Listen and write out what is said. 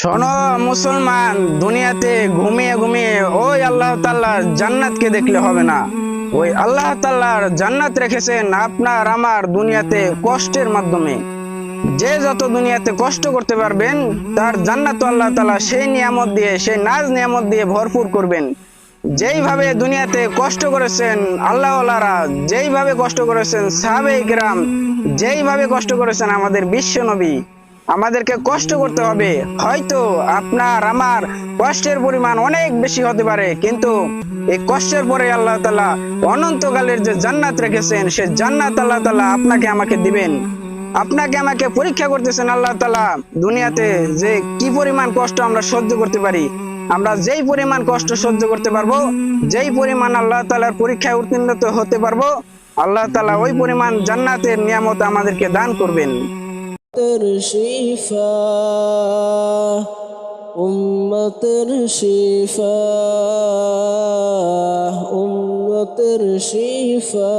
শোনো মুসলমান, দুনিয়াতে ঘুমিয়ে ঘুমিয়ে ওই আল্লাহ তাআলার জান্নাতকে দেখলে হবে না। ওই আল্লাহ তাআলার জান্নাত রেখেছেন আপনার আমার দুনিয়াতে কষ্টের মাধ্যমে। যে যত দুনিয়াতে কষ্ট করতে পারবেন তার জান্নাত আল্লাহ তাআলা সেই নিয়ামত দিয়ে, সেই নাজ নিয়ামত দিয়ে ভরপুর করবেন। যেইভাবে দুনিয়াতে কষ্ট করেছেন আল্লাহওয়ালারা, যেইভাবে কষ্ট করেছেন সাহাবায়ে কেরাম, যেইভাবে কষ্ট করেছেন আমাদের বিশ্ব নবী, আমাদেরকে কষ্ট করতে হবে। হয়তো আপনার আমার কষ্টের পরিমাণ অনেক বেশি হতে পারে, কিন্তু এই কষ্টের পরে আল্লাহ তাআলা অনন্তকালের যে জান্নাত রেখেছেন সে জান্নাত আল্লাহ তাআলা আপনাকে আমাকে দিবেন। আপনাকে আমাকে পরীক্ষা করতেছেন আল্লাহ তাআলা দুনিয়াতে, যে কি পরিমাণ কষ্ট আমরা সহ্য করতে পারি। আমরা যেই পরিমাণ কষ্ট সহ্য করতে পারবো, যেই পরিমাণ আল্লাহ তাআলার পরীক্ষায় উত্তীর্ণ হতে পারবো, আল্লাহ তাআলা ওই পরিমাণ জান্নাতের নিয়ামত আমাদেরকে দান করবেন। শিফা উম্মতের শিফা উম্মতের শিফা।